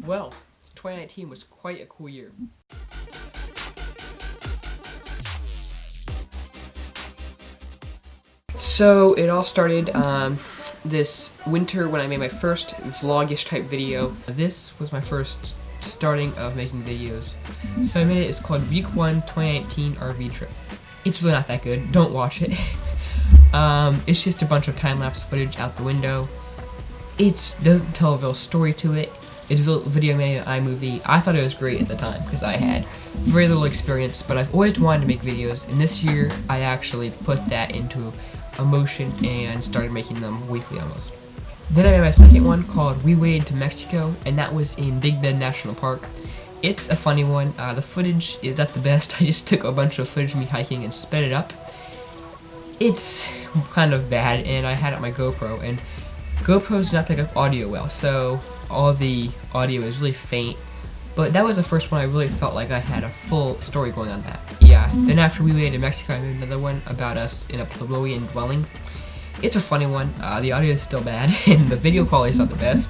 Well, 2019 was quite a cool year. So it all started this winter when I made my first vlogish type video. This was my first starting of making videos. So I made it. It's called Week 1 2019 RV Trip. It's really not that good. Don't watch it. It's just a bunch of time-lapse footage out the window. It doesn't tell a real story to it. It's a video made in iMovie. I thought it was great at the time because I had very little experience, but I've always wanted to make videos, and this year I actually put that into motion and started making them weekly almost. Then I made my second one called We Waded to Mexico, and that was in Big Bend National Park. It's a funny one. The footage is not the best. I just took a bunch of footage of me hiking and sped it up. It's kind of bad, and I had it on my GoPro, and GoPros do not pick up audio well, so all the audio is really faint. But that was the first one I really felt like I had a full story going on that. Yeah. Then after We Waded to Mexico, I made another one about us in a Puebloan dwelling. It's a funny one. The audio is still bad, and the video quality is not the best,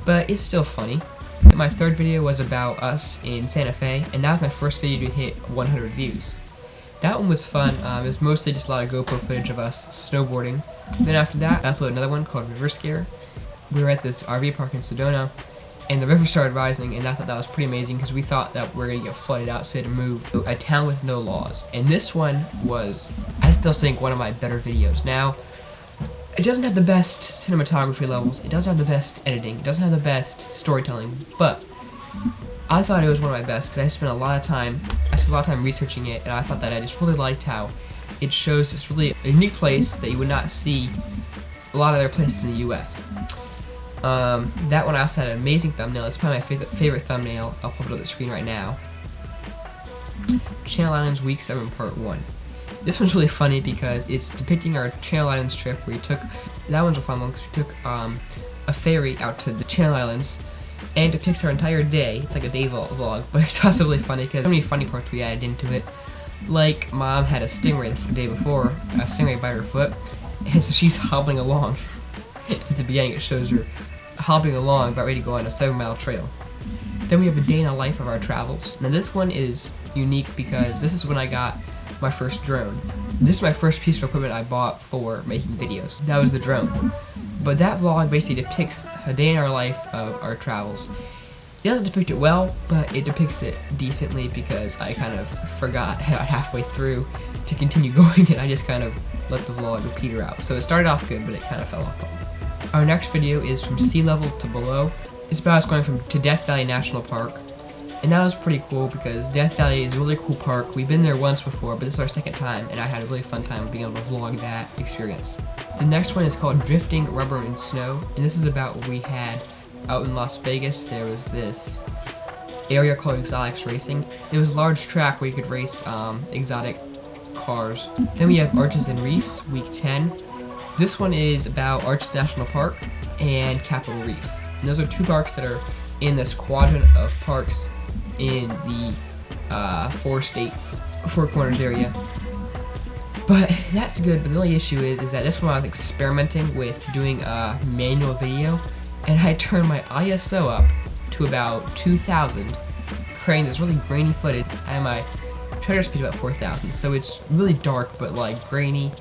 but it's still funny. And my third video was about us in Santa Fe, and that was my first video to hit 100 views. That one was fun. It was mostly just a lot of GoPro footage of us snowboarding. Then after that, I uploaded another one called River Scare. We were at this RV park in Sedona, and the river started rising, and I thought that was pretty amazing because we thought that we were going to get flooded out, so we had to move to a town with no laws. And this one was, I still think, one of my better videos. Now, it doesn't have the best cinematography levels, it doesn't have the best editing, it doesn't have the best storytelling, but I thought it was one of my best because I spent a lot of time researching it, and I thought that I just really liked how it shows this really unique place that you would not see a lot of other places in the US. That one also had an amazing thumbnail. It's probably my favorite thumbnail. I'll put it on the screen right now. Channel Islands Week 7 Part 1. This one's really funny because it's depicting our Channel Islands trip where we took, that one's a fun one because we took a ferry out to the Channel Islands, and it depicts our entire day. It's like a day vlog, but it's also really funny because so many funny parts we added into it. Like, Mom had a stingray the day before, a stingray bite her foot, and so she's hobbling along. At the beginning it shows her hobbling along, about ready to go on a 7-mile trail. Then we have a day in the life of our travels. Now this one is unique because this is when I got my first drone. This is my first piece of equipment I bought for making videos. That was the drone. But that vlog basically depicts a day in our life of our travels. It doesn't depict it well, but it depicts it decently because I kind of forgot halfway through to continue going, and I just kind of let the vlog peter out. So it started off good, but it kind of fell off. Our next video is From Sea Level to Below. It's about us going to Death Valley National Park. And that was pretty cool because Death Valley is a really cool park. We've been there once before, but this is our second time, and I had a really fun time being able to vlog that experience. The next one is called Drifting Rubber and Snow, and this is about what we had out in Las Vegas. There was this area called Exotics Racing. It was a large track where you could race exotic cars. Then we have Arches and Reefs, Week 10. This one is about Arches National Park and Capitol Reef. And those are two parks that are in this quadrant of parks in the 4 states, 4 corners area. But that's good, but the only issue is that this one I was experimenting with doing a manual video, and I turned my ISO up to about 2000, creating this really grainy footage. I have my shutter speed about 4000, so it's really dark but like grainy.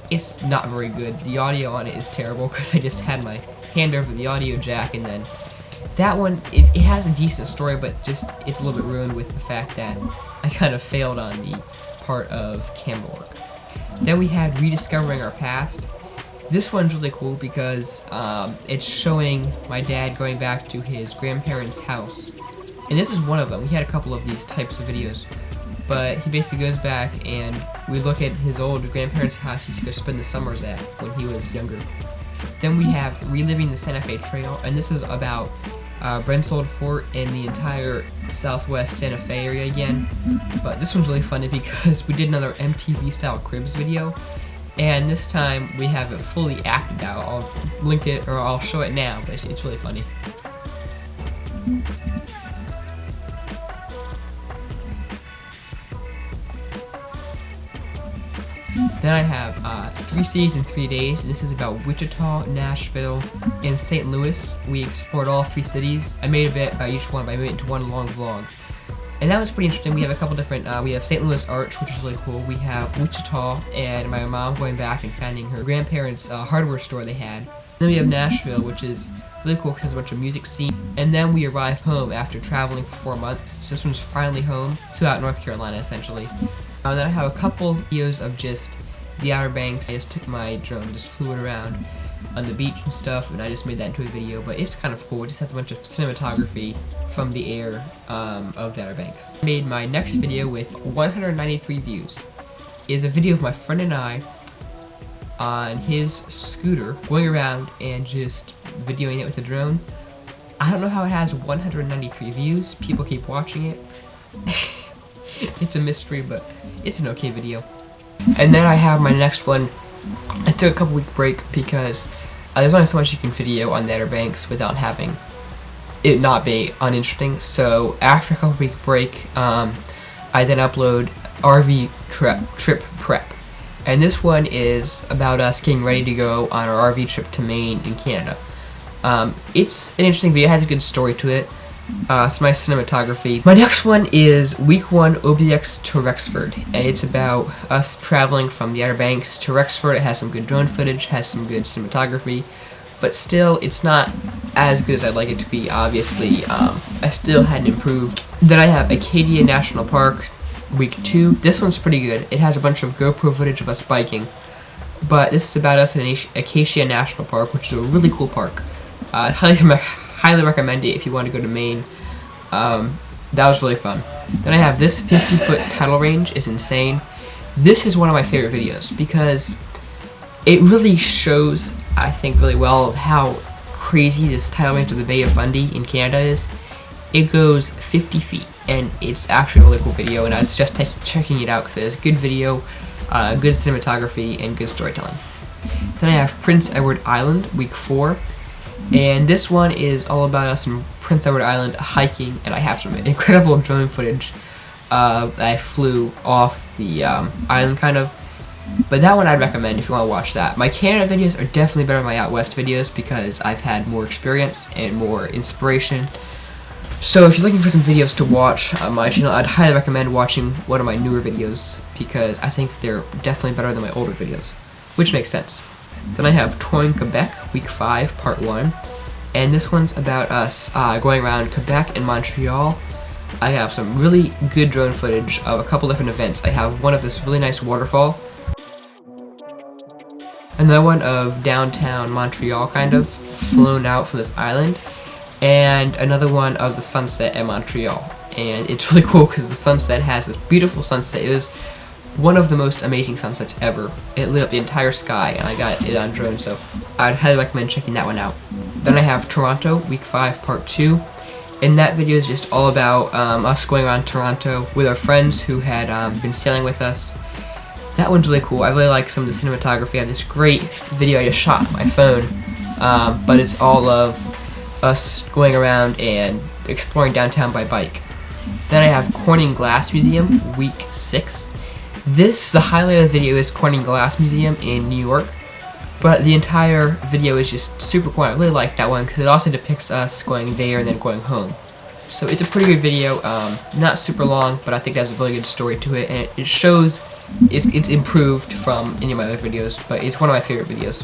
It's not very good. The audio on it is terrible because I just had my hand over the audio jack, and then that one, it has a decent story, but just it's a little bit ruined with the fact that I kind of failed on the part of camera work. Then we had Rediscovering Our Past. This one's really cool because it's showing my dad going back to his grandparents' house. And this is one of them. We had a couple of these types of videos. But he basically goes back and we look at his old grandparents' house he used to go spend the summers at when he was younger. Then we have Reliving the Santa Fe Trail, and this is about Brent's Old Fort and the entire southwest Santa Fe area again. But this one's really funny because we did another MTV style Cribs video, and this time we have it fully acted out. I'll link it, or I'll show it now, but it's really funny. Then I have 3 cities in 3 days, and this is about Wichita, Nashville, and St. Louis. We explored all 3 cities. I made a bit about each one, but I made it into one long vlog. And that was pretty interesting. We have a couple different, we have St. Louis Arch, which is really cool. We have Wichita, and my mom going back and finding her grandparents' hardware store they had. Then we have Nashville, which is really cool because it has a bunch of music scene. And then we arrive home after traveling for 4 months. So this one's finally home to out North Carolina, essentially. And then I have a couple videos of just the Outer Banks. I just took my drone, just flew it around on the beach and stuff, and I just made that into a video. But it's kind of cool. It just has a bunch of cinematography from the air of the Outer Banks. I made my next video with 193 views. It is a video of my friend and I on his scooter going around and just videoing it with a drone. I don't know how it has 193 views. People keep watching it. It's a mystery, but it's an okay video. And then I have my next one. I took a couple week break because there's only so much you can video on the Outer Banks without having it not be uninteresting. So after a couple week break, I then upload RV trip prep. And this one is about us getting ready to go on our RV trip to Maine in Canada. It's an interesting video. It has a good story to it. Some nice cinematography. My next one is week 1 OBX to Rexford, and it's about us traveling from the Outer Banks to Rexford. It has some good drone footage, has some good cinematography, but still, it's not as good as I'd like it to be. Obviously, I still hadn't improved. Then I have Acadia National Park, week 2. This one's pretty good. It has a bunch of GoPro footage of us biking, but this is about us in Acadia National Park, which is a really cool park. Highly recommend it if you want to go to Maine. That was really fun. Then I have this 50-foot tidal range is insane. This is one of my favorite videos because it really shows, I think, really well of how crazy this tidal range of the Bay of Fundy in Canada is. It goes 50 feet, and it's actually a really cool video, and I was just checking it out because it has a good video, good cinematography, and good storytelling. Then I have Prince Edward Island, week 4. And this one is all about us in Prince Edward Island hiking, and I have some incredible drone footage that I flew off the island, kind of. But that one I'd recommend if you want to watch that. My Canada videos are definitely better than my out west videos because I've had more experience and more inspiration. So if you're looking for some videos to watch on my channel, I'd highly recommend watching one of my newer videos because I think they're definitely better than my older videos, which makes sense. Then I have Touring Quebec, week 5, part 1. And this one's about us going around Quebec and Montreal. I have some really good drone footage of a couple different events. I have one of this really nice waterfall. Another one of downtown Montreal, kind of, flown out from this island. And another one of the sunset at Montreal. And it's really cool because the sunset has this beautiful sunset. It was one of the most amazing sunsets ever. It lit up the entire sky, and I got it on drone, so I'd highly recommend checking that one out. Then I have Toronto, week 5, part 2. And that video is just all about us going around Toronto with our friends who had been sailing with us. That one's really cool. I really like some of the cinematography. I have this great video I just shot on my phone, but it's all of us going around and exploring downtown by bike. Then I have Corning Glass Museum, week 6. The highlight of the video is Corning Glass Museum in New York, but the entire video is just super cool. I really like that one because it also depicts us going there and then going home. So it's a pretty good video, not super long, but I think it has a really good story to it, and it shows it's improved from any of my other videos, but it's one of my favorite videos.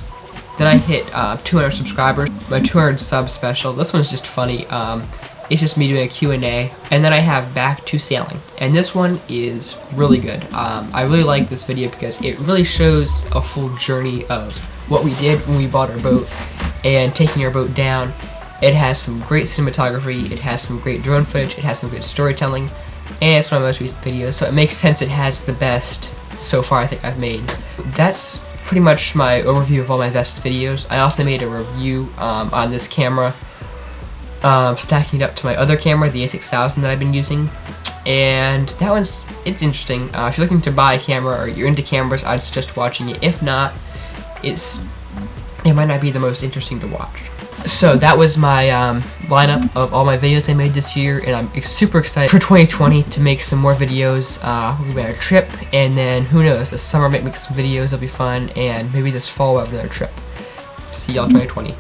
Then I hit 200 subscribers, my 200 sub special. This one's just funny. It's just me doing a Q&A. And then I have Back to Sailing. And this one is really good. I really like this video because it really shows a full journey of what we did when we bought our boat and taking our boat down. It has some great cinematography, it has some great drone footage, it has some good storytelling, and it's one of my most recent videos, so it makes sense it has the best so far I think I've made. That's pretty much my overview of all my best videos. I also made a review on this camera, stacking it up to my other camera, the A6000 that I've been using, and that one's, it's interesting. If you're looking to buy a camera or you're into cameras, I'd suggest watching it. If not, it might not be the most interesting to watch. So that was my lineup of all my videos I made this year, and I'm super excited for 2020 to make some more videos. We got a trip, and then who knows, this summer I might make some videos, it'll be fun, and maybe this fall we'll have another trip. See y'all 2020.